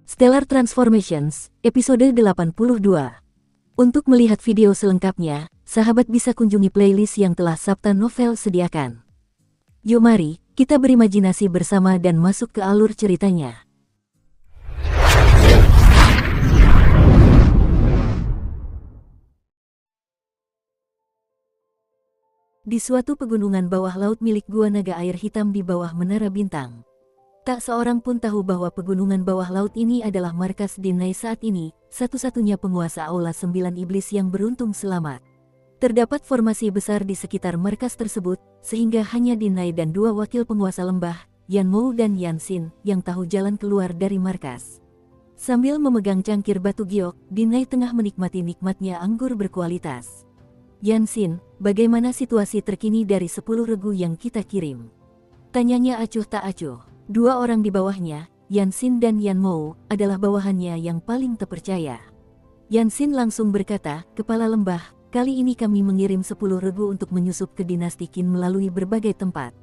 Stellar Transformations, episode 82. Untuk melihat video selengkapnya, sahabat bisa kunjungi playlist yang telah Sabta Novel sediakan. Yuk mari, kita berimajinasi bersama dan masuk ke alur ceritanya. Di suatu pegunungan bawah laut milik Gua Naga Air Hitam di bawah Menara Bintang. Tak seorang pun tahu bahwa pegunungan bawah laut ini adalah markas Dinai saat ini, satu-satunya penguasa Aula 9 Iblis yang beruntung selamat. Terdapat formasi besar di sekitar markas tersebut, sehingga hanya Dinai dan dua wakil penguasa lembah, Yan Mou dan Yan Xin, yang tahu jalan keluar dari markas. Sambil memegang cangkir batu giok, Dinai tengah menikmati nikmatnya anggur berkualitas. Yan Xin, bagaimana situasi terkini dari 10 regu yang kita kirim? Tanyanya acuh tak acuh. Dua orang di bawahnya, Yan Xin dan Yan Mou, adalah bawahannya yang paling terpercaya. Yan Xin langsung berkata, Kepala Lembah, kali ini kami mengirim 10 regu untuk menyusup ke dinasti Qin melalui berbagai tempat.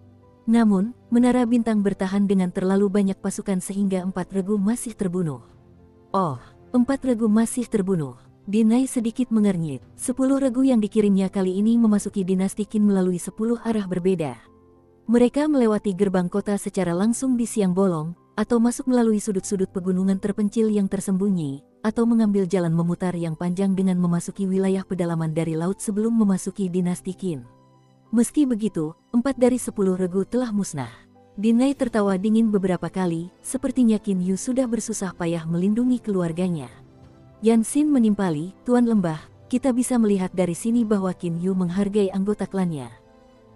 Namun, Menara Bintang bertahan dengan terlalu banyak pasukan sehingga 4 regu masih terbunuh. Oh, 4 regu masih terbunuh. Dinai sedikit mengernyit. 10 regu yang dikirimnya kali ini memasuki dinasti Qin melalui 10 arah berbeda. Mereka melewati gerbang kota secara langsung di siang bolong, atau masuk melalui sudut-sudut pegunungan terpencil yang tersembunyi, atau mengambil jalan memutar yang panjang dengan memasuki wilayah pedalaman dari laut sebelum memasuki dinasti Qin. Meski begitu, 4 dari 10 regu telah musnah. Dinai tertawa dingin beberapa kali, sepertinya Qin Yu sudah bersusah payah melindungi keluarganya. Yan Xin menimpali, Tuan Lembah, kita bisa melihat dari sini bahwa Qin Yu menghargai anggota klannya.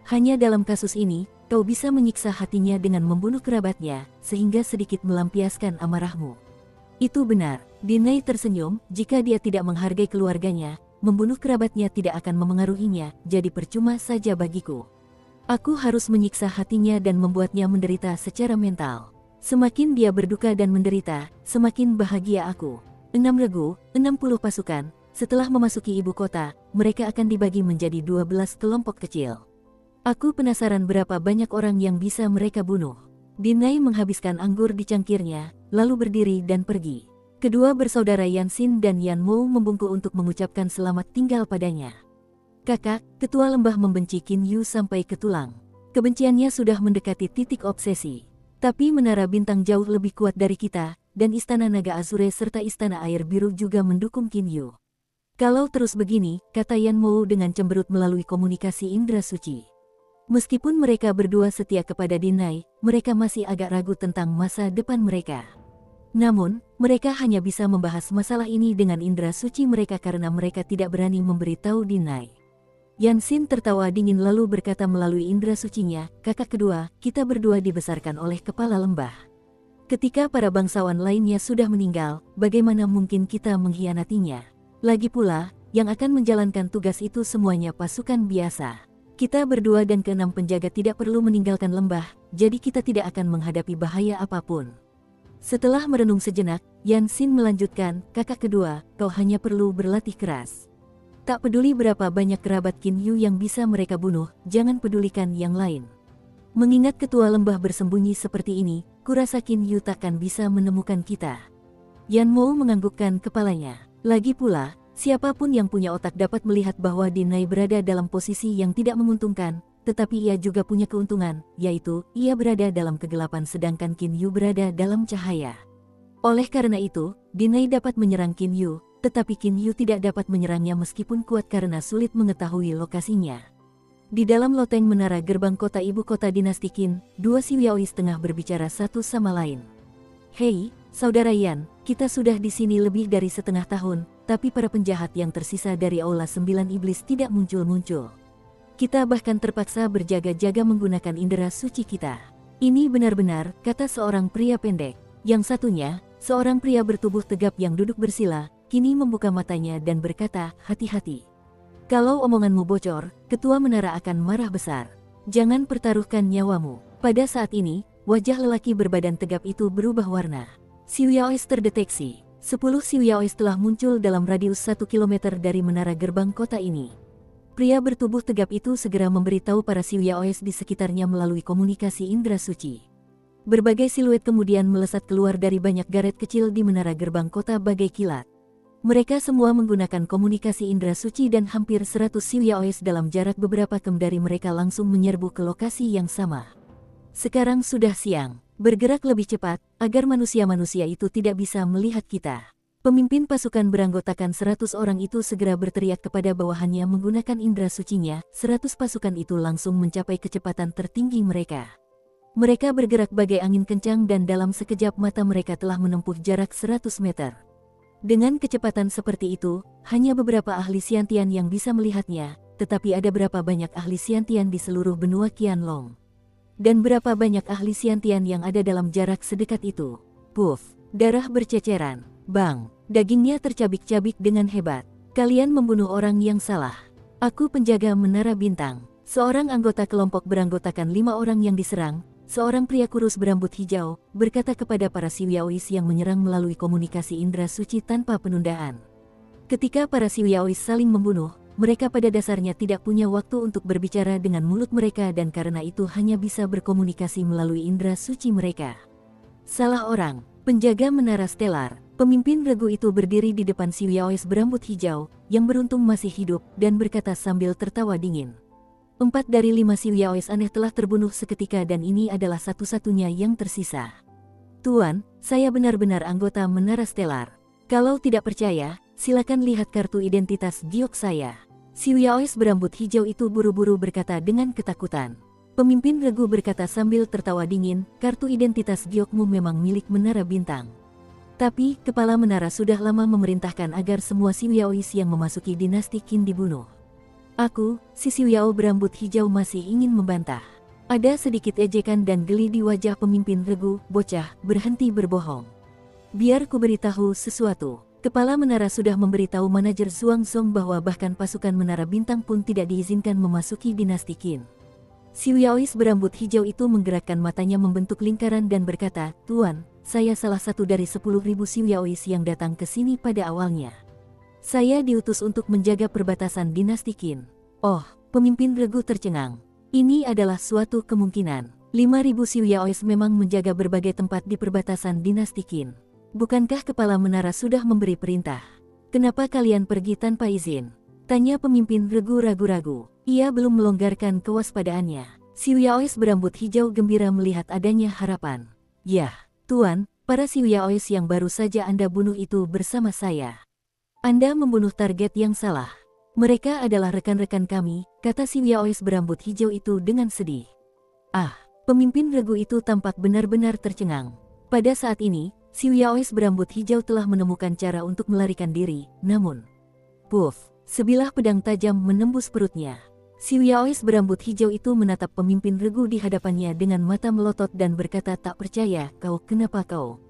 Hanya dalam kasus ini, kau bisa menyiksa hatinya dengan membunuh kerabatnya, sehingga sedikit melampiaskan amarahmu. Itu benar, Dinai tersenyum, jika dia tidak menghargai keluarganya, membunuh kerabatnya tidak akan memengaruhinya, jadi percuma saja bagiku. Aku harus menyiksa hatinya dan membuatnya menderita secara mental. Semakin dia berduka dan menderita, semakin bahagia aku. 6 regu, 60 pasukan, setelah memasuki ibu kota, mereka akan dibagi menjadi 12 kelompok kecil. Aku penasaran berapa banyak orang yang bisa mereka bunuh. Dinai menghabiskan anggur di cangkirnya, lalu berdiri dan pergi. Kedua bersaudara Yan Xin dan Yan Mou membungkuk untuk mengucapkan selamat tinggal padanya. Kakak, Ketua Lembah membenci Qin Yu sampai ke tulang. Kebenciannya sudah mendekati titik obsesi. Tapi Menara Bintang jauh lebih kuat dari kita, dan Istana Naga Azure serta Istana Air Biru juga mendukung Qin Yu. Kalau terus begini, kata Yan Mou dengan cemberut melalui komunikasi indera suci. Meskipun mereka berdua setia kepada Dinai, mereka masih agak ragu tentang masa depan mereka. Namun, mereka hanya bisa membahas masalah ini dengan indera suci mereka karena mereka tidak berani memberitahu Dinai. Yan Xin tertawa dingin lalu berkata melalui indera sucinya, kakak kedua, kita berdua dibesarkan oleh Kepala Lembah. Ketika para bangsawan lainnya sudah meninggal, bagaimana mungkin kita mengkhianatinya? Lagi pula, yang akan menjalankan tugas itu semuanya pasukan biasa. Kita berdua dan ke-6 penjaga tidak perlu meninggalkan lembah, jadi kita tidak akan menghadapi bahaya apapun. Setelah merenung sejenak, Yan Xin melanjutkan, kakak kedua, kau hanya perlu berlatih keras. Tak peduli berapa banyak kerabat Qin Yu yang bisa mereka bunuh, jangan pedulikan yang lain. Mengingat ketua lembah bersembunyi seperti ini, kurasa Qin Yu takkan bisa menemukan kita. Yan Mou menganggukkan kepalanya. Lagi pula, siapapun yang punya otak dapat melihat bahwa Dinai berada dalam posisi yang tidak menguntungkan, tetapi ia juga punya keuntungan, yaitu, ia berada dalam kegelapan sedangkan Qin Yu berada dalam cahaya. Oleh karena itu, Dinai dapat menyerang Qin Yu, tetapi Qin Yu tidak dapat menyerangnya meskipun kuat karena sulit mengetahui lokasinya. Di dalam loteng menara gerbang kota ibu kota dinasti Qin, dua Xiaois tengah berbicara satu sama lain. Hei, saudara Yan, kita sudah di sini lebih dari setengah tahun, tapi para penjahat yang tersisa dari Aula 9 Iblis tidak muncul-muncul. Kita bahkan terpaksa berjaga-jaga menggunakan indera suci kita. Ini benar-benar, kata seorang pria pendek. Yang satunya, seorang pria bertubuh tegap yang duduk bersila, kini membuka matanya dan berkata, hati-hati. Kalau omonganmu bocor, ketua menara akan marah besar. Jangan pertaruhkan nyawamu. Pada saat ini, wajah lelaki berbadan tegap itu berubah warna. Xiaois terdeteksi. 10 Xiaois telah muncul dalam radius 1 km dari menara gerbang kota ini. Pria bertubuh tegap itu segera memberitahu para Xiaois di sekitarnya melalui komunikasi indera suci. Berbagai siluet kemudian melesat keluar dari banyak garet kecil di menara gerbang kota bagai kilat. Mereka semua menggunakan komunikasi indera suci dan hampir 100 Siuyaois dalam jarak beberapa kem dari mereka langsung menyerbu ke lokasi yang sama. Sekarang sudah siang, bergerak lebih cepat, agar manusia-manusia itu tidak bisa melihat kita. Pemimpin pasukan beranggotakan 100 orang itu segera berteriak kepada bawahannya menggunakan indera sucinya, 100 pasukan itu langsung mencapai kecepatan tertinggi mereka. Mereka bergerak bagai angin kencang dan dalam sekejap mata mereka telah menempuh jarak 100 meter. Dengan kecepatan seperti itu, hanya beberapa ahli Xiantian yang bisa melihatnya, tetapi ada berapa banyak ahli Xiantian di seluruh benua Qianlong. Dan berapa banyak ahli Xiantian yang ada dalam jarak sedekat itu. Puff, darah berceceran, bang, dagingnya tercabik-cabik dengan hebat. Kalian membunuh orang yang salah. Aku penjaga menara bintang. Seorang anggota kelompok beranggotakan 5 orang yang diserang, seorang pria kurus berambut hijau, berkata kepada para Siuyaois yang menyerang melalui komunikasi indera suci tanpa penundaan. Ketika para Siuyaois saling membunuh, mereka pada dasarnya tidak punya waktu untuk berbicara dengan mulut mereka dan karena itu hanya bisa berkomunikasi melalui indera suci mereka. Salah orang, penjaga menara stelar, pemimpin regu itu berdiri di depan Siuyaois berambut hijau, yang beruntung masih hidup, dan berkata sambil tertawa dingin. 4 dari 5 Siuyaois aneh telah terbunuh seketika dan ini adalah satu-satunya yang tersisa. Tuan, saya benar-benar anggota menara stelar. Kalau tidak percaya, silakan lihat kartu identitas giok saya. Siuyaois berambut hijau itu buru-buru berkata dengan ketakutan. Pemimpin regu berkata sambil tertawa dingin, kartu identitas giokmu memang milik menara bintang. Tapi, kepala menara sudah lama memerintahkan agar semua Siuyaois yang memasuki dinasti Qin dibunuh. Aku, si Siuyao berambut hijau masih ingin membantah. Ada sedikit ejekan dan geli di wajah pemimpin regu, bocah, berhenti berbohong. Biar ku beritahu sesuatu. Kepala menara sudah memberitahu manajer Zhuang Zong bahwa bahkan pasukan menara bintang pun tidak diizinkan memasuki dinasti Qin. Siuyaois berambut hijau itu menggerakkan matanya membentuk lingkaran dan berkata, Tuan, saya salah satu dari 10.000 Siuyaois yang datang ke sini pada awalnya. Saya diutus untuk menjaga perbatasan dinasti Qin. Oh, pemimpin regu tercengang. Ini adalah suatu kemungkinan. 5.000 Siuyaois memang menjaga berbagai tempat di perbatasan dinasti Qin. Bukankah kepala menara sudah memberi perintah? Kenapa kalian pergi tanpa izin? Tanya pemimpin regu ragu-ragu. Ia belum melonggarkan kewaspadaannya. Siuyaois berambut hijau gembira melihat adanya harapan. Yah, Tuan, para Siuyaois yang baru saja Anda bunuh itu bersama saya. Anda membunuh target yang salah. Mereka adalah rekan-rekan kami, kata Siuyaois berambut hijau itu dengan sedih. Ah, pemimpin regu itu tampak benar-benar tercengang. Pada saat ini, Siuyaois berambut hijau telah menemukan cara untuk melarikan diri, namun... Puff, sebilah pedang tajam menembus perutnya. Siuyaois berambut hijau itu menatap pemimpin regu di hadapannya dengan mata melotot dan berkata tak percaya, kenapa kau?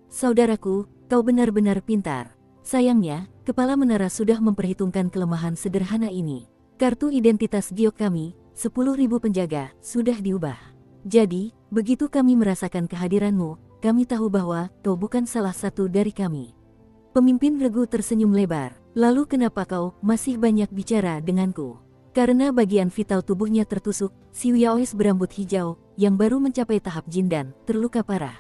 Saudaraku, kau benar-benar pintar. Sayangnya, kepala menara sudah memperhitungkan kelemahan sederhana ini. Kartu identitas giok kami, 10.000 penjaga, sudah diubah. Jadi, begitu kami merasakan kehadiranmu, kami tahu bahwa kau bukan salah satu dari kami. Pemimpin regu tersenyum lebar. Lalu kenapa kau masih banyak bicara denganku? Karena bagian vital tubuhnya tertusuk, Siuyaois berambut hijau, yang baru mencapai tahap jindan, terluka parah.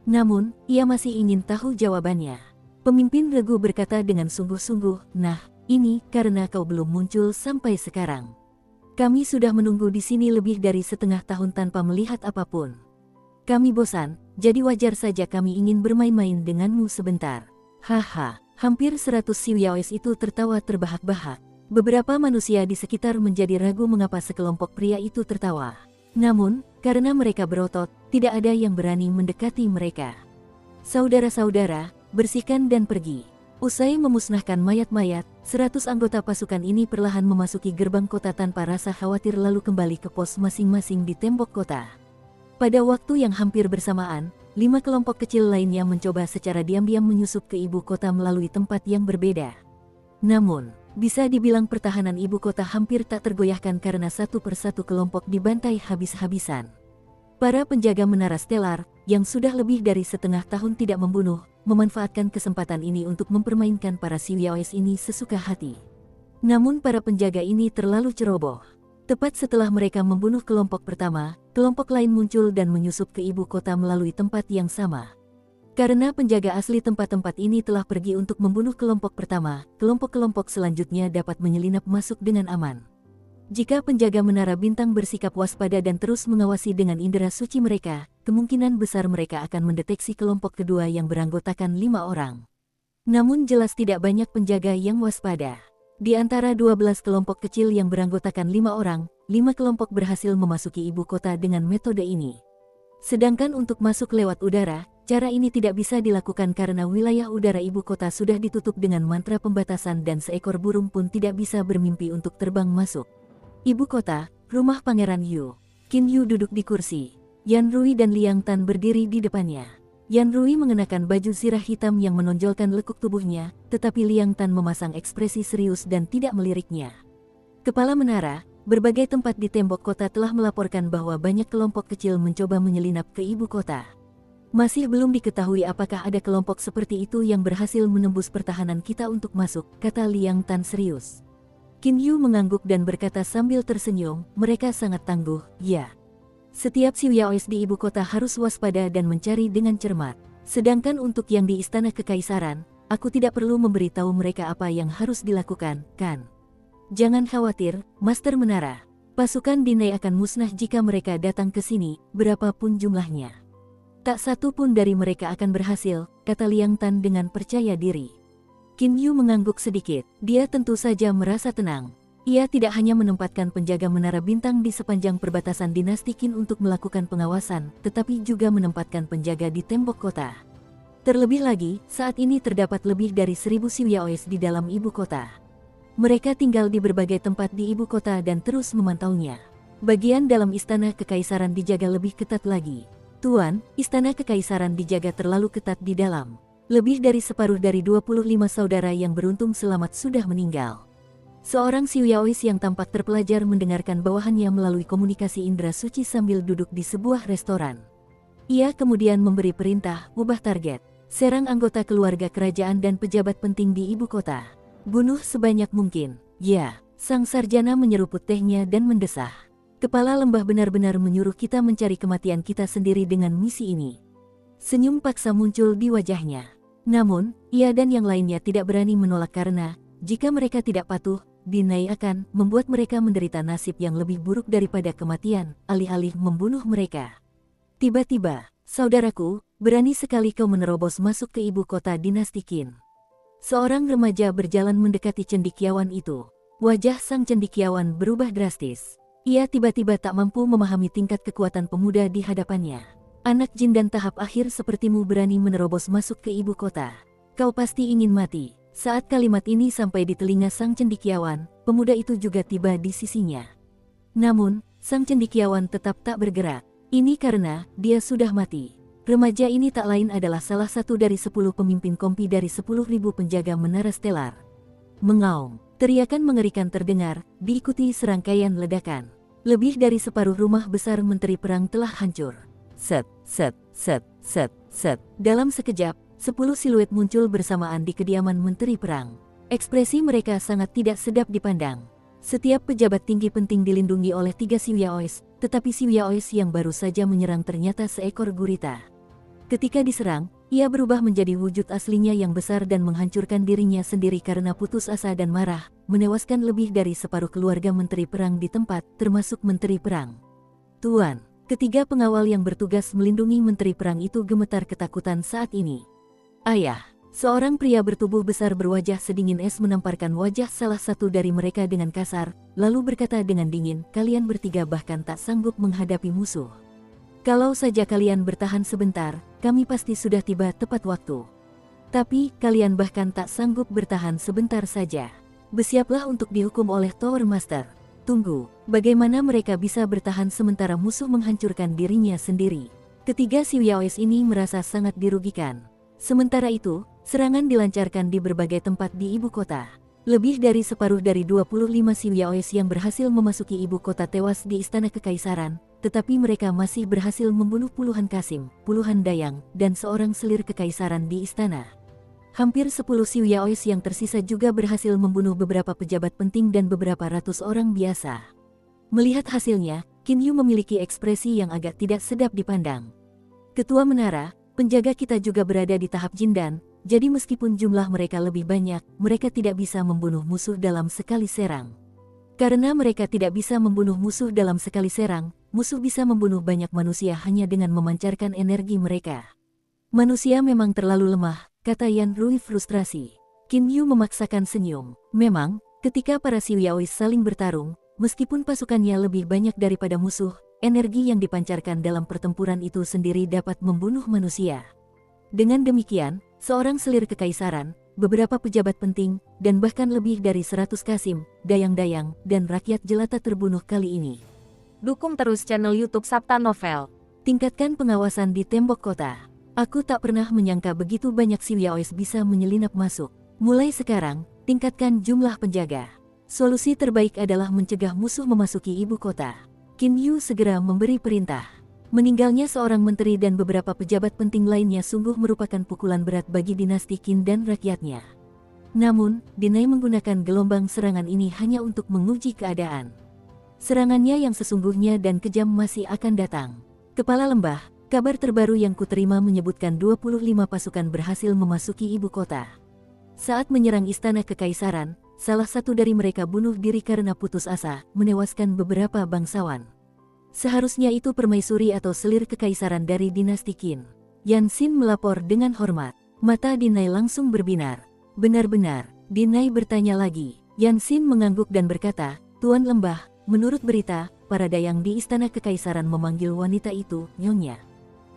Namun, ia masih ingin tahu jawabannya. Pemimpin regu berkata dengan sungguh-sungguh, nah, ini karena kau belum muncul sampai sekarang. Kami sudah menunggu di sini lebih dari setengah tahun tanpa melihat apapun. Kami bosan, jadi wajar saja kami ingin bermain-main denganmu sebentar. Haha, hampir 100 Siuyaois itu tertawa terbahak-bahak. Beberapa manusia di sekitar menjadi ragu mengapa sekelompok pria itu tertawa. Namun, karena mereka berotot, tidak ada yang berani mendekati mereka. Saudara-saudara, bersihkan dan pergi. Usai memusnahkan mayat-mayat, 100 anggota pasukan ini perlahan memasuki gerbang kota tanpa rasa khawatir lalu kembali ke pos masing-masing di tembok kota. Pada waktu yang hampir bersamaan, 5 kelompok kecil lainnya mencoba secara diam-diam menyusup ke ibu kota melalui tempat yang berbeda. Namun, bisa dibilang pertahanan ibu kota hampir tak tergoyahkan karena satu persatu kelompok dibantai habis-habisan. Para penjaga menara stelar, yang sudah lebih dari setengah tahun tidak membunuh, memanfaatkan kesempatan ini untuk mempermainkan para Siuyaois ini sesuka hati. Namun para penjaga ini terlalu ceroboh. Tepat setelah mereka membunuh kelompok pertama, kelompok lain muncul dan menyusup ke ibu kota melalui tempat yang sama. Karena penjaga asli tempat-tempat ini telah pergi untuk membunuh kelompok pertama, kelompok-kelompok selanjutnya dapat menyelinap masuk dengan aman. Jika penjaga menara bintang bersikap waspada dan terus mengawasi dengan indera suci mereka, kemungkinan besar mereka akan mendeteksi kelompok kedua yang beranggotakan 5 orang. Namun jelas tidak banyak penjaga yang waspada. Di antara 12 kelompok kecil yang beranggotakan 5 orang, 5 kelompok berhasil memasuki ibu kota dengan metode ini. Sedangkan untuk masuk lewat udara, cara ini tidak bisa dilakukan karena wilayah udara ibu kota sudah ditutup dengan mantra pembatasan dan seekor burung pun tidak bisa bermimpi untuk terbang masuk. Ibu kota, rumah Pangeran Yu. Qin Yu duduk di kursi. Yan Rui dan Liang Tan berdiri di depannya. Yan Rui mengenakan baju zirah hitam yang menonjolkan lekuk tubuhnya, tetapi Liang Tan memasang ekspresi serius dan tidak meliriknya. Kepala menara, berbagai tempat di tembok kota telah melaporkan bahwa banyak kelompok kecil mencoba menyelinap ke ibu kota. Masih belum diketahui apakah ada kelompok seperti itu yang berhasil menembus pertahanan kita untuk masuk, kata Liang Tan serius. Qin Yu mengangguk dan berkata sambil tersenyum, mereka sangat tangguh, ya. Setiap Xiuyaois di ibu kota harus waspada dan mencari dengan cermat. Sedangkan untuk yang di istana kekaisaran, aku tidak perlu memberitahu mereka apa yang harus dilakukan, kan? Jangan khawatir, Master Menara. Pasukan Dinei akan musnah jika mereka datang ke sini, berapapun jumlahnya. Tak satu pun dari mereka akan berhasil, kata Liang Tan dengan percaya diri. Qin Yu mengangguk sedikit, dia tentu saja merasa tenang. Ia tidak hanya menempatkan penjaga menara bintang di sepanjang perbatasan dinasti Qin untuk melakukan pengawasan, tetapi juga menempatkan penjaga di tembok kota. Terlebih lagi, saat ini terdapat lebih dari 1000 Xiuyaois di dalam ibu kota. Mereka tinggal di berbagai tempat di ibu kota dan terus memantaunya. Bagian dalam istana kekaisaran dijaga lebih ketat lagi. Tuan, istana kekaisaran dijaga terlalu ketat di dalam. Lebih dari separuh dari 25 saudara yang beruntung selamat sudah meninggal. Seorang Xiuyaois yang tampak terpelajar mendengarkan bawahannya melalui komunikasi indera suci sambil duduk di sebuah restoran. Ia kemudian memberi perintah, ubah target, serang anggota keluarga kerajaan dan pejabat penting di ibu kota. Bunuh sebanyak mungkin. Ya, sang sarjana menyeruput tehnya dan mendesah. Kepala lembah benar-benar menyuruh kita mencari kematian kita sendiri dengan misi ini. Senyum paksa muncul di wajahnya. Namun, ia dan yang lainnya tidak berani menolak karena, jika mereka tidak patuh, Dinei akan membuat mereka menderita nasib yang lebih buruk daripada kematian, alih-alih membunuh mereka. Tiba-tiba, saudaraku, berani sekali kau menerobos masuk ke ibu kota dinasti Qin. Seorang remaja berjalan mendekati cendekiawan itu. Wajah sang cendekiawan berubah drastis. Ia tiba-tiba tak mampu memahami tingkat kekuatan pemuda di hadapannya. Anak jin dan tahap akhir sepertimu berani menerobos masuk ke ibu kota. Kau pasti ingin mati. Saat kalimat ini sampai di telinga sang cendekiawan, pemuda itu juga tiba di sisinya. Namun, sang cendekiawan tetap tak bergerak. Ini karena dia sudah mati. Remaja ini tak lain adalah salah satu dari 10 pemimpin kompi dari 10.000 penjaga menara stelar. Mengaum, teriakan mengerikan terdengar, diikuti serangkaian ledakan. Lebih dari separuh rumah besar menteri perang telah hancur. Set, set, set, set, set. Dalam sekejap, 10 siluet muncul bersamaan di kediaman menteri perang. Ekspresi mereka sangat tidak sedap dipandang. Setiap pejabat tinggi penting dilindungi oleh 3 Xiuyaois, tetapi Xiuyaois yang baru saja menyerang ternyata seekor gurita. Ketika diserang, ia berubah menjadi wujud aslinya yang besar dan menghancurkan dirinya sendiri karena putus asa dan marah, menewaskan lebih dari separuh keluarga menteri perang di tempat, termasuk menteri perang. Tuan. Ketiga pengawal yang bertugas melindungi menteri perang itu gemetar ketakutan saat ini. Ayah, seorang pria bertubuh besar berwajah sedingin es menamparkan wajah salah satu dari mereka dengan kasar, lalu berkata dengan dingin, kalian bertiga bahkan tak sanggup menghadapi musuh. Kalau saja kalian bertahan sebentar, kami pasti sudah tiba tepat waktu. Tapi, kalian bahkan tak sanggup bertahan sebentar saja. Bersiaplah untuk dihukum oleh Tower Master. Tunggu, bagaimana mereka bisa bertahan sementara musuh menghancurkan dirinya sendiri? Ketiga Xiuyaois ini merasa sangat dirugikan. Sementara itu, serangan dilancarkan di berbagai tempat di ibu kota. Lebih dari separuh dari 25 Xiuyaois yang berhasil memasuki ibu kota tewas di istana kekaisaran, tetapi mereka masih berhasil membunuh puluhan kasim, puluhan dayang, dan seorang selir kekaisaran di istana. Hampir 10 Xiuyaois yang tersisa juga berhasil membunuh beberapa pejabat penting dan beberapa ratus orang biasa. Melihat hasilnya, Qin Yu memiliki ekspresi yang agak tidak sedap dipandang. Ketua menara, penjaga kita juga berada di tahap Jindan, jadi meskipun jumlah mereka lebih banyak, mereka tidak bisa membunuh musuh dalam sekali serang. Karena mereka tidak bisa membunuh musuh dalam sekali serang, musuh bisa membunuh banyak manusia hanya dengan memancarkan energi mereka. Manusia memang terlalu lemah, kata Yan Rui frustrasi. Qin Yu memaksakan senyum. Memang, ketika para Xiuyaois saling bertarung, meskipun pasukannya lebih banyak daripada musuh, energi yang dipancarkan dalam pertempuran itu sendiri dapat membunuh manusia. Dengan demikian, seorang selir kekaisaran, beberapa pejabat penting, dan bahkan lebih dari 100 kasim, dayang-dayang, dan rakyat jelata terbunuh kali ini. Dukung terus channel YouTube Sabta Novel. Tingkatkan pengawasan di tembok kota. Aku tak pernah menyangka begitu banyak Xiuyaois bisa menyelinap masuk. Mulai sekarang, tingkatkan jumlah penjaga. Solusi terbaik adalah mencegah musuh memasuki ibu kota. Qin Yu segera memberi perintah. Meninggalnya seorang menteri dan beberapa pejabat penting lainnya sungguh merupakan pukulan berat bagi dinasti Qin dan rakyatnya. Namun, Dinai menggunakan gelombang serangan ini hanya untuk menguji keadaan. Serangannya yang sesungguhnya dan kejam masih akan datang. Kepala lembah, kabar terbaru yang kuterima menyebutkan 25 pasukan berhasil memasuki ibu kota. Saat menyerang istana kekaisaran, salah satu dari mereka bunuh diri karena putus asa, menewaskan beberapa bangsawan. Seharusnya itu permaisuri atau selir kekaisaran dari dinasti Qin. Yan Xin melapor dengan hormat. Mata Dinai langsung berbinar. Benar-benar, Dinai bertanya lagi. Yan Xin mengangguk dan berkata, Tuan Lembah, menurut berita, para dayang di istana kekaisaran memanggil wanita itu Nyonya.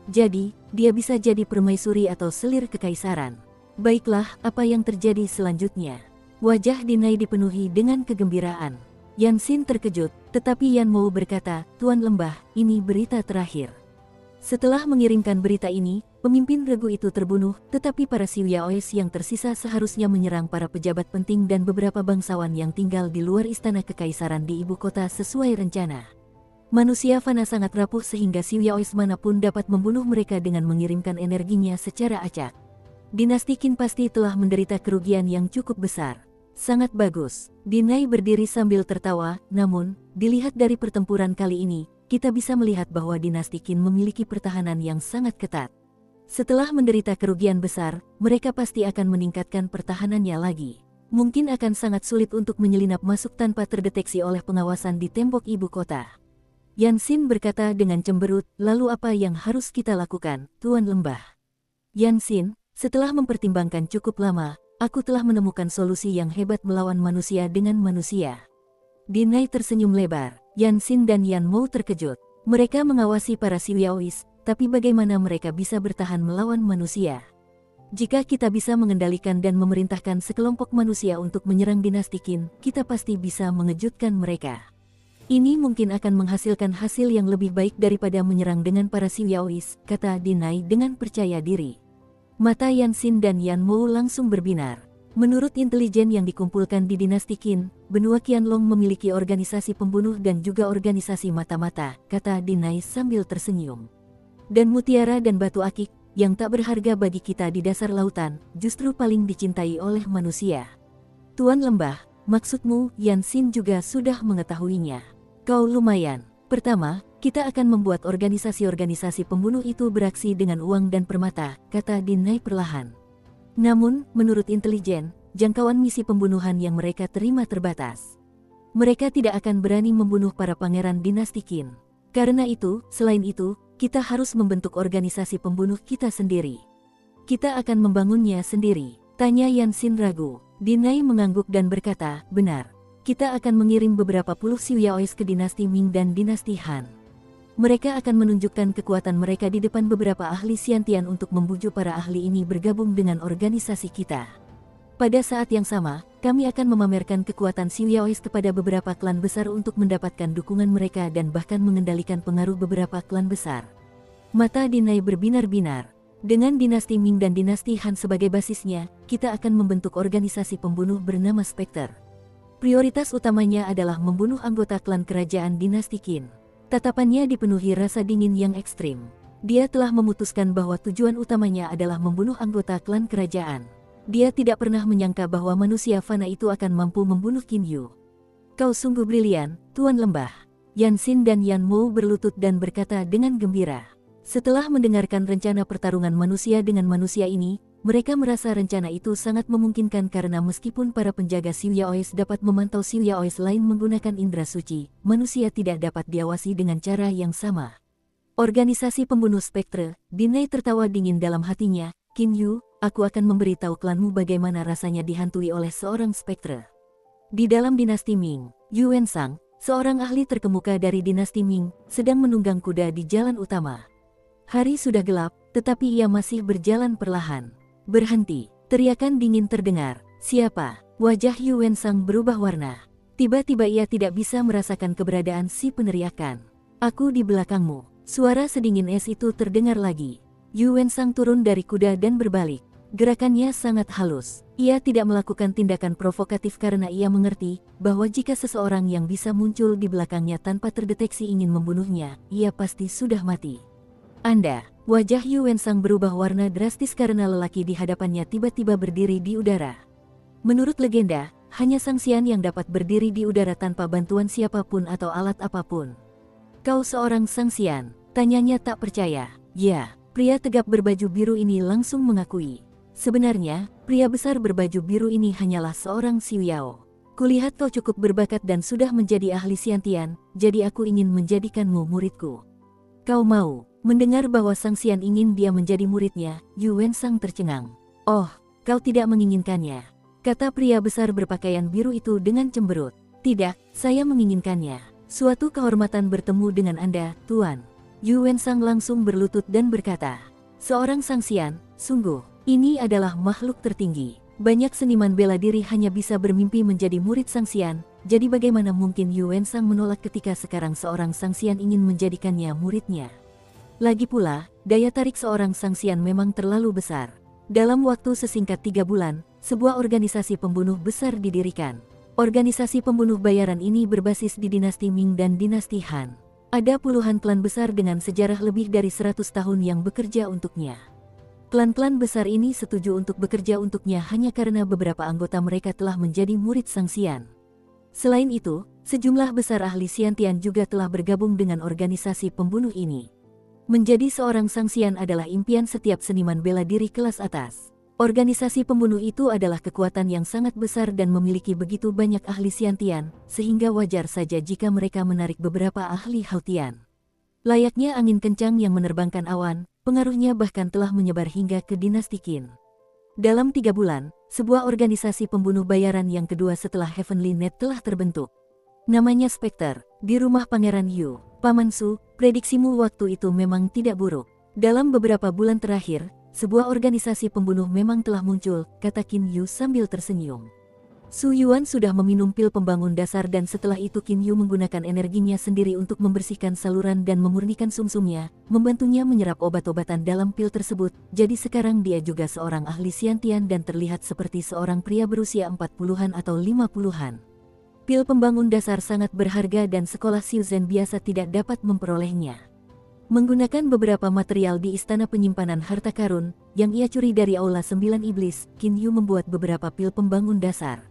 Jadi, dia bisa jadi permaisuri atau selir kekaisaran. Baiklah, apa yang terjadi selanjutnya? Wajah Dinai dipenuhi dengan kegembiraan. Yan Xin terkejut, tetapi Yan Mou berkata, Tuan Lembah, ini berita terakhir. Setelah mengirimkan berita ini, pemimpin regu itu terbunuh, tetapi para Xiuyaois yang tersisa seharusnya menyerang para pejabat penting dan beberapa bangsawan yang tinggal di luar istana kekaisaran di ibu kota sesuai rencana. Manusia fana sangat rapuh sehingga Xiuyaois manapun dapat membunuh mereka dengan mengirimkan energinya secara acak. Dinasti Qin pasti telah menderita kerugian yang cukup besar. Sangat bagus. Dinai berdiri sambil tertawa, namun, dilihat dari pertempuran kali ini, kita bisa melihat bahwa dinasti Qin memiliki pertahanan yang sangat ketat. Setelah menderita kerugian besar, mereka pasti akan meningkatkan pertahanannya lagi. Mungkin akan sangat sulit untuk menyelinap masuk tanpa terdeteksi oleh pengawasan di tembok ibu kota. Yan Xin berkata dengan cemberut, lalu apa yang harus kita lakukan, Tuan Lembah? Yan Xin, setelah mempertimbangkan cukup lama, aku telah menemukan solusi yang hebat melawan manusia dengan manusia. Dinai tersenyum lebar. Yan Xin dan Yan Mou terkejut. Mereka mengawasi para Xiuyaois, tapi bagaimana mereka bisa bertahan melawan manusia? Jika kita bisa mengendalikan dan memerintahkan sekelompok manusia untuk menyerang dinasti Qin, kita pasti bisa mengejutkan mereka. Ini mungkin akan menghasilkan hasil yang lebih baik daripada menyerang dengan para Xiuyaois, kata Dinai dengan percaya diri. Mata Yan Xin dan Yan Mou langsung berbinar. Menurut intelijen yang dikumpulkan di dinasti Qin, benua Qianlong memiliki organisasi pembunuh dan juga organisasi mata-mata, kata Dinai sambil tersenyum. Dan mutiara dan batu akik, yang tak berharga bagi kita di dasar lautan, justru paling dicintai oleh manusia. Tuan Lembah, maksudmu, Yan Xin juga sudah mengetahuinya. Kau lumayan. Pertama, kita akan membuat organisasi-organisasi pembunuh itu beraksi dengan uang dan permata, kata Dinai perlahan. Namun, menurut intelijen, jangkauan misi pembunuhan yang mereka terima terbatas. Mereka tidak akan berani membunuh para pangeran dinasti Qin. Karena itu, selain itu, kita harus membentuk organisasi pembunuh kita sendiri. Kita akan membangunnya sendiri, tanya Yan Xin ragu. Dinai mengangguk dan berkata, benar. Kita akan mengirim beberapa puluh Xiuyaois ke dinasti Ming dan dinasti Han. Mereka akan menunjukkan kekuatan mereka di depan beberapa ahli Xiantian untuk membujuk para ahli ini bergabung dengan organisasi kita. Pada saat yang sama, kami akan memamerkan kekuatan Xiuyaois kepada beberapa klan besar untuk mendapatkan dukungan mereka dan bahkan mengendalikan pengaruh beberapa klan besar. Mata Dinai berbinar-binar. Dengan dinasti Ming dan dinasti Han sebagai basisnya, kita akan membentuk organisasi pembunuh bernama Spectre. Prioritas utamanya adalah membunuh anggota klan kerajaan dinasti Qin. Tatapannya dipenuhi rasa dingin yang ekstrim. Dia telah memutuskan bahwa tujuan utamanya adalah membunuh anggota klan kerajaan. Dia tidak pernah menyangka bahwa manusia fana itu akan mampu membunuh Qin Yu. Kau sungguh brilian, Tuan Lembah. Yan Xin dan Yan Mou berlutut dan berkata dengan gembira. Setelah mendengarkan rencana pertarungan manusia dengan manusia ini, mereka merasa rencana itu sangat memungkinkan karena meskipun para penjaga Xiu Yaois dapat memantau Xiu Yaois lain menggunakan indera suci, manusia tidak dapat diawasi dengan cara yang sama. Organisasi pembunuh spektre, Dinai tertawa dingin dalam hatinya, Qin Yu, aku akan memberitahu klanmu bagaimana rasanya dihantui oleh seorang spektre. Di dalam dinasti Ming, Yu Wensang, seorang ahli terkemuka dari dinasti Ming, sedang menunggang kuda di jalan utama. Hari sudah gelap, tetapi ia masih berjalan perlahan. Berhenti, teriakan dingin terdengar. Siapa? Wajah Yu Wensang berubah warna. Tiba-tiba ia tidak bisa merasakan keberadaan si peneriakan. Aku di belakangmu. Suara sedingin es itu terdengar lagi. Yu Wensang turun dari kuda dan berbalik. Gerakannya sangat halus. Ia tidak melakukan tindakan provokatif karena ia mengerti bahwa jika seseorang yang bisa muncul di belakangnya tanpa terdeteksi ingin membunuhnya, ia pasti sudah mati. Anda, wajah Yu Wensang berubah warna drastis karena lelaki di hadapannya tiba-tiba berdiri di udara. Menurut legenda, hanya Sang Xian yang dapat berdiri di udara tanpa bantuan siapapun atau alat apapun. Kau seorang Sang Xian, tanyanya tak percaya. Ya, pria tegap berbaju biru ini langsung mengakui. Sebenarnya, pria besar berbaju biru ini hanyalah seorang Xiu Yao. Kulihat kau cukup berbakat dan sudah menjadi ahli Xiantian, jadi aku ingin menjadikanmu muridku. Kau mau? Mendengar bahwa Sang Xian ingin dia menjadi muridnya, Yu Wensang tercengang. Oh, kau tidak menginginkannya, kata pria besar berpakaian biru itu dengan cemberut. Tidak, saya menginginkannya. Suatu kehormatan bertemu dengan Anda, Tuan. Yu Wensang langsung berlutut dan berkata, seorang Sang Xian, sungguh, ini adalah makhluk tertinggi. Banyak seniman bela diri hanya bisa bermimpi menjadi murid Sang Xian, jadi bagaimana mungkin Yu Wensang menolak ketika sekarang seorang Sang Xian ingin menjadikannya muridnya? Lagi pula, daya tarik seorang Sang Xian memang terlalu besar. Dalam waktu sesingkat 3 bulan, sebuah organisasi pembunuh besar didirikan. Organisasi pembunuh bayaran ini berbasis di dinasti Ming dan dinasti Han. Ada puluhan klan besar dengan sejarah lebih dari 100 tahun yang bekerja untuknya. Klan-klan besar ini setuju untuk bekerja untuknya hanya karena beberapa anggota mereka telah menjadi murid Sang Xian. Selain itu, sejumlah besar ahli Xiantian juga telah bergabung dengan organisasi pembunuh ini. Menjadi seorang Sang Xian adalah impian setiap seniman bela diri kelas atas. Organisasi pembunuh itu adalah kekuatan yang sangat besar dan memiliki begitu banyak ahli Xiantian, sehingga wajar saja jika mereka menarik beberapa ahli Hautian. Layaknya angin kencang yang menerbangkan awan, pengaruhnya bahkan telah menyebar hingga ke dinasti Qin. Dalam 3 bulan, sebuah organisasi pembunuh bayaran yang kedua setelah Heavenly Net telah terbentuk. Namanya Spectre, di rumah Pangeran Yu. Paman Su, prediksimu waktu itu memang tidak buruk. Dalam beberapa bulan terakhir, sebuah organisasi pembunuh memang telah muncul, kata Qin Yu sambil tersenyum. Su Yuan sudah meminum pil pembangun dasar dan setelah itu Qin Yu menggunakan energinya sendiri untuk membersihkan saluran dan memurnikan sumsumnya, membantunya menyerap obat-obatan dalam pil tersebut, jadi sekarang dia juga seorang ahli Xiantian dan terlihat seperti seorang pria berusia 40-an atau 50-an. Pil pembangun dasar sangat berharga dan sekolah Xiuzhen biasa tidak dapat memperolehnya. Menggunakan beberapa material di istana penyimpanan harta karun, yang ia curi dari Aula 9 Iblis, Qin Yu membuat beberapa pil pembangun dasar.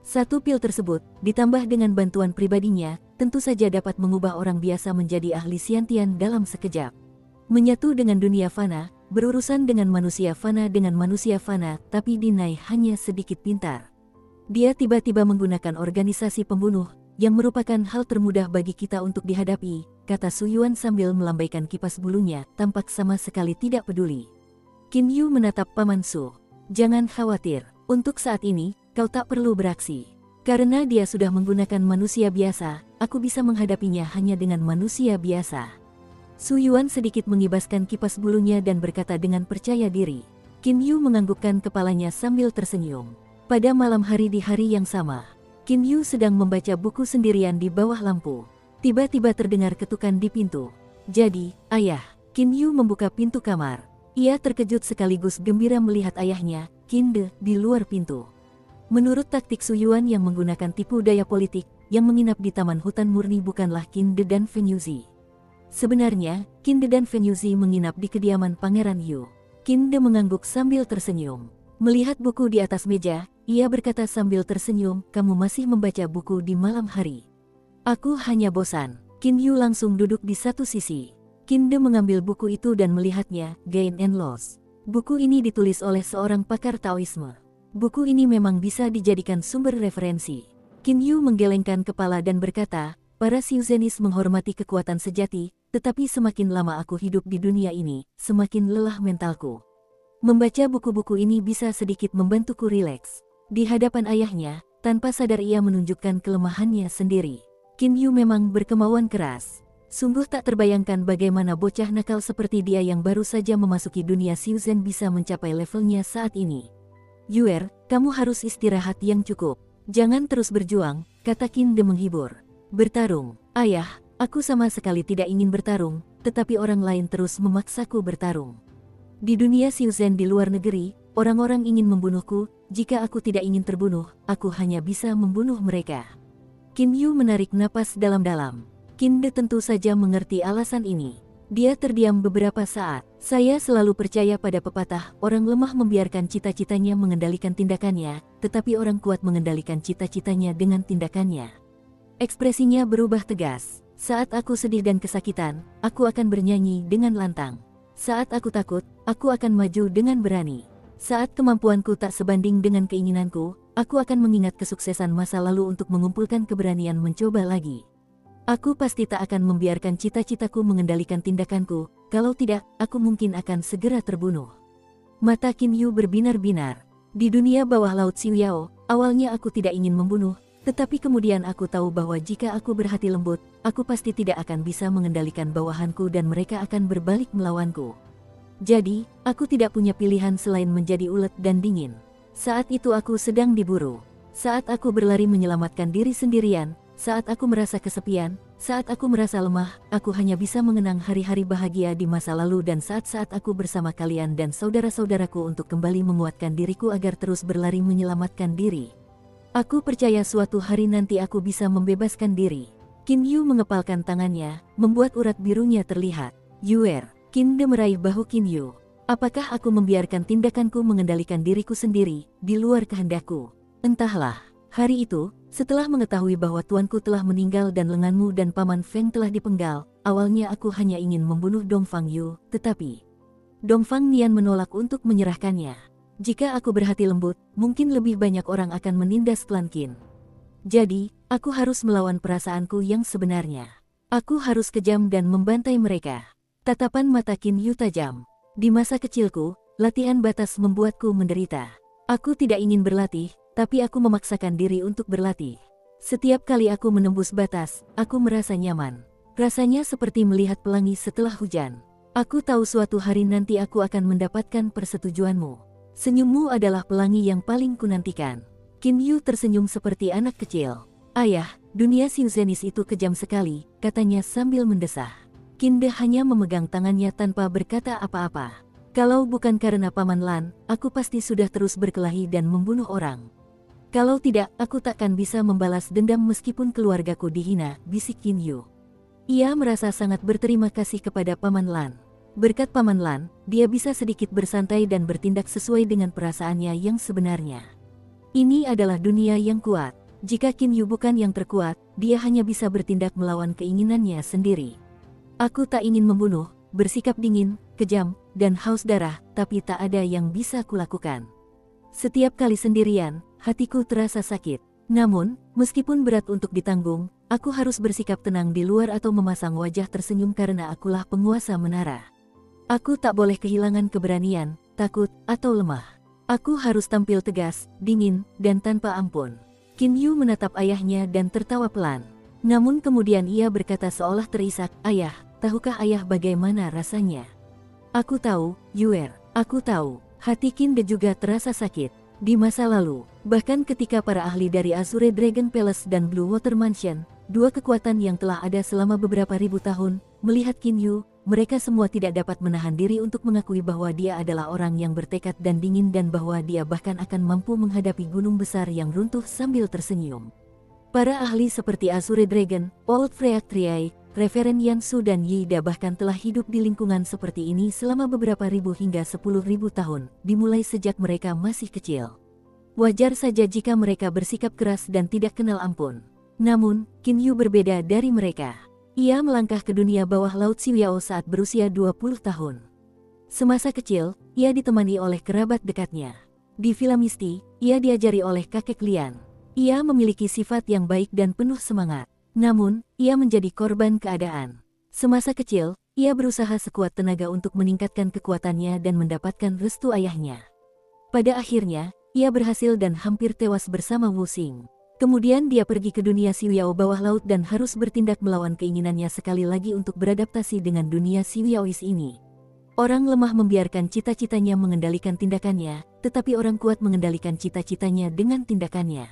Satu pil tersebut, ditambah dengan bantuan pribadinya, tentu saja dapat mengubah orang biasa menjadi ahli Xiantian dalam sekejap. Menyatu dengan dunia fana, berurusan dengan manusia fana, tapi Dinai hanya sedikit pintar. Dia tiba-tiba menggunakan organisasi pembunuh, yang merupakan hal termudah bagi kita untuk dihadapi, kata Su Yuan sambil melambaikan kipas bulunya, tampak sama sekali tidak peduli. Qin Yu menatap Paman Su. Jangan khawatir, untuk saat ini, kau tak perlu beraksi. Karena dia sudah menggunakan manusia biasa, aku bisa menghadapinya hanya dengan manusia biasa. Su Yuan sedikit mengibaskan kipas bulunya dan berkata dengan percaya diri. Qin Yu menganggukkan kepalanya sambil tersenyum. Pada malam hari di hari yang sama, Qin Yu sedang membaca buku sendirian di bawah lampu. Tiba-tiba terdengar ketukan di pintu. Jadi, ayah. Qin Yu membuka pintu kamar. Ia terkejut sekaligus gembira melihat ayahnya, Qin De, di luar pintu. Menurut taktik Su Yuan yang menggunakan tipu daya politik, yang menginap di Taman Hutan Murni bukanlah Qin De dan Feng Yuzi. Sebenarnya, Qin De dan Feng Yuzi menginap di kediaman Pangeran Yu. Qin De mengangguk sambil tersenyum. Melihat buku di atas meja, ia berkata sambil tersenyum, kamu masih membaca buku di malam hari. Aku hanya bosan. Qin Yu langsung duduk di satu sisi. Qin De mengambil buku itu dan melihatnya, Gain and Loss. Buku ini ditulis oleh seorang pakar Taoisme. Buku ini memang bisa dijadikan sumber referensi. Qin Yu menggelengkan kepala dan berkata, para Siuzenis menghormati kekuatan sejati, tetapi semakin lama aku hidup di dunia ini, semakin lelah mentalku. Membaca buku-buku ini bisa sedikit membantuku rileks. Di hadapan ayahnya, tanpa sadar ia menunjukkan kelemahannya sendiri. Qin Yu memang berkemauan keras. Sungguh tak terbayangkan bagaimana bocah nakal seperti dia yang baru saja memasuki dunia Siuzen bisa mencapai levelnya saat ini. Yuer, kamu harus istirahat yang cukup. Jangan terus berjuang, kata Qin De menghibur. Bertarung, ayah, aku sama sekali tidak ingin bertarung, tetapi orang lain terus memaksaku bertarung. Di dunia Siuzen di luar negeri, orang-orang ingin membunuhku, jika aku tidak ingin terbunuh, aku hanya bisa membunuh mereka. Qin Yu menarik napas dalam-dalam. Qin De tentu saja mengerti alasan ini. Dia terdiam beberapa saat. Saya selalu percaya pada pepatah, orang lemah membiarkan cita-citanya mengendalikan tindakannya, tetapi orang kuat mengendalikan cita-citanya dengan tindakannya. Ekspresinya berubah tegas. Saat aku sedih dan kesakitan, aku akan bernyanyi dengan lantang. Saat aku takut, aku akan maju dengan berani. Saat kemampuanku tak sebanding dengan keinginanku, aku akan mengingat kesuksesan masa lalu untuk mengumpulkan keberanian mencoba lagi. Aku pasti tak akan membiarkan cita-citaku mengendalikan tindakanku, kalau tidak, aku mungkin akan segera terbunuh. Mata Qin Yu berbinar-binar. Di dunia bawah laut Xiuyao, awalnya aku tidak ingin membunuh, tetapi kemudian aku tahu bahwa jika aku berhati lembut, aku pasti tidak akan bisa mengendalikan bawahanku dan mereka akan berbalik melawanku. Jadi, aku tidak punya pilihan selain menjadi ulet dan dingin. Saat itu aku sedang diburu. Saat aku berlari menyelamatkan diri sendirian, saat aku merasa kesepian, saat aku merasa lemah, aku hanya bisa mengenang hari-hari bahagia di masa lalu dan saat-saat aku bersama kalian dan saudara-saudaraku untuk kembali menguatkan diriku agar terus berlari menyelamatkan diri. Aku percaya suatu hari nanti aku bisa membebaskan diri. Qin Yu mengepalkan tangannya, membuat urat birunya terlihat. Yuer, Qin De meraih bahu Qin Yu. Apakah aku membiarkan tindakanku mengendalikan diriku sendiri, di luar kehendakku? Entahlah. Hari itu, setelah mengetahui bahwa tuanku telah meninggal dan lenganmu dan paman Feng telah dipenggal, awalnya aku hanya ingin membunuh Dongfang Yu, tetapi Dongfang Nian menolak untuk menyerahkannya. Jika aku berhati lembut, mungkin lebih banyak orang akan menindas klan Qin. Jadi, aku harus melawan perasaanku yang sebenarnya. Aku harus kejam dan membantai mereka. Tatapan mata Qin Yu tajam. Di masa kecilku, latihan batas membuatku menderita. Aku tidak ingin berlatih, tapi aku memaksakan diri untuk berlatih. Setiap kali aku menembus batas, aku merasa nyaman. Rasanya seperti melihat pelangi setelah hujan. Aku tahu suatu hari nanti aku akan mendapatkan persetujuanmu. Senyummu adalah pelangi yang paling kunantikan. Qin Yu tersenyum seperti anak kecil. Ayah, dunia Siuzenis itu kejam sekali, katanya sambil mendesah. Qin De hanya memegang tangannya tanpa berkata apa-apa. Kalau bukan karena Paman Lan, aku pasti sudah terus berkelahi dan membunuh orang. Kalau tidak, aku takkan bisa membalas dendam meskipun keluargaku dihina, bisik Qin Yu. Ia merasa sangat berterima kasih kepada Paman Lan. Berkat Paman Lan, dia bisa sedikit bersantai dan bertindak sesuai dengan perasaannya yang sebenarnya. Ini adalah dunia yang kuat. Jika Qin Yu bukan yang terkuat, dia hanya bisa bertindak melawan keinginannya sendiri. Aku tak ingin membunuh, bersikap dingin, kejam, dan haus darah, tapi tak ada yang bisa kulakukan. Setiap kali sendirian, hatiku terasa sakit. Namun, meskipun berat untuk ditanggung, aku harus bersikap tenang di luar atau memasang wajah tersenyum karena akulah penguasa menara. Aku tak boleh kehilangan keberanian, takut, atau lemah. Aku harus tampil tegas, dingin, dan tanpa ampun. Qin Yu menatap ayahnya dan tertawa pelan. Namun kemudian ia berkata seolah terisak, "Ayah, tahukah ayah bagaimana rasanya?" "Aku tahu, Yuer, aku tahu." Hati Qin De juga terasa sakit. Di masa lalu, bahkan ketika para ahli dari Azure Dragon Palace dan Blue Water Mansion, dua kekuatan yang telah ada selama beberapa ribu tahun, melihat Qin Yu, mereka semua tidak dapat menahan diri untuk mengakui bahwa dia adalah orang yang bertekad dan dingin dan bahwa dia bahkan akan mampu menghadapi gunung besar yang runtuh sambil tersenyum. Para ahli seperti Azure Dragon, Old Freak Triai, Referen Yansu dan Yida bahkan telah hidup di lingkungan seperti ini selama beberapa ribu hingga 10.000 tahun, dimulai sejak mereka masih kecil. Wajar saja jika mereka bersikap keras dan tidak kenal ampun. Namun, Qin Yu berbeda dari mereka. Ia melangkah ke dunia bawah laut Xiuyao saat berusia 20 tahun. Semasa kecil, ia ditemani oleh kerabat dekatnya. Di Villa Misty, ia diajari oleh kakek Lian. Ia memiliki sifat yang baik dan penuh semangat. Namun, ia menjadi korban keadaan. Semasa kecil, ia berusaha sekuat tenaga untuk meningkatkan kekuatannya dan mendapatkan restu ayahnya. Pada akhirnya, ia berhasil dan hampir tewas bersama Wu Xing. Kemudian dia pergi ke dunia Xiuyao bawah laut dan harus bertindak melawan keinginannya sekali lagi untuk beradaptasi dengan dunia Xiuyaois ini. Orang lemah membiarkan cita-citanya mengendalikan tindakannya, tetapi orang kuat mengendalikan cita-citanya dengan tindakannya.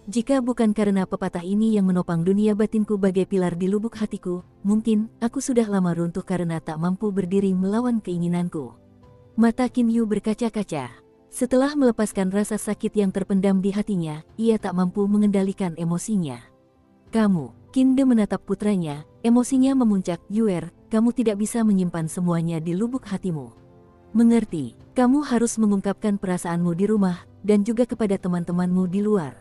Jika bukan karena pepatah ini yang menopang dunia batinku bagai pilar di lubuk hatiku, mungkin aku sudah lama runtuh karena tak mampu berdiri melawan keinginanku. Mata Qin Yu berkaca-kaca. Setelah melepaskan rasa sakit yang terpendam di hatinya, ia tak mampu mengendalikan emosinya. Kamu, Qin De menatap putranya, emosinya memuncak. Yuer, kamu tidak bisa menyimpan semuanya di lubuk hatimu. Mengerti, kamu harus mengungkapkan perasaanmu di rumah, dan juga kepada teman-temanmu di luar.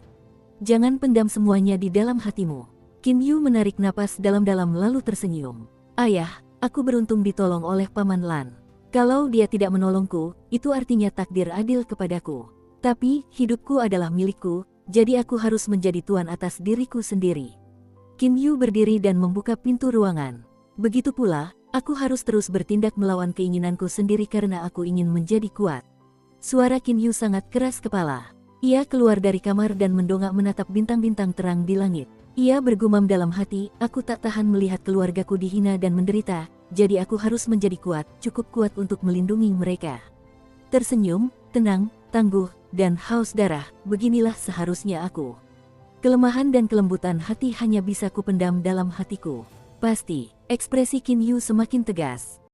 Jangan pendam semuanya di dalam hatimu. Qin Yu menarik napas dalam-dalam lalu tersenyum. Ayah, aku beruntung ditolong oleh Paman Lan. Kalau dia tidak menolongku, itu artinya takdir adil kepadaku. Tapi, hidupku adalah milikku, jadi aku harus menjadi tuan atas diriku sendiri. Qin Yu berdiri dan membuka pintu ruangan. Begitu pula, aku harus terus bertindak melawan keinginanku sendiri karena aku ingin menjadi kuat. Suara Qin Yu sangat keras kepala. Ia keluar dari kamar dan mendongak menatap bintang-bintang terang di langit. Ia bergumam dalam hati, aku tak tahan melihat keluargaku dihina dan menderita, jadi aku harus menjadi kuat, cukup kuat untuk melindungi mereka. Tersenyum, tenang, tangguh, dan haus darah, beginilah seharusnya aku. Kelemahan dan kelembutan hati hanya bisa kupendam dalam hatiku. Pasti, ekspresi Qin Yu semakin tegas.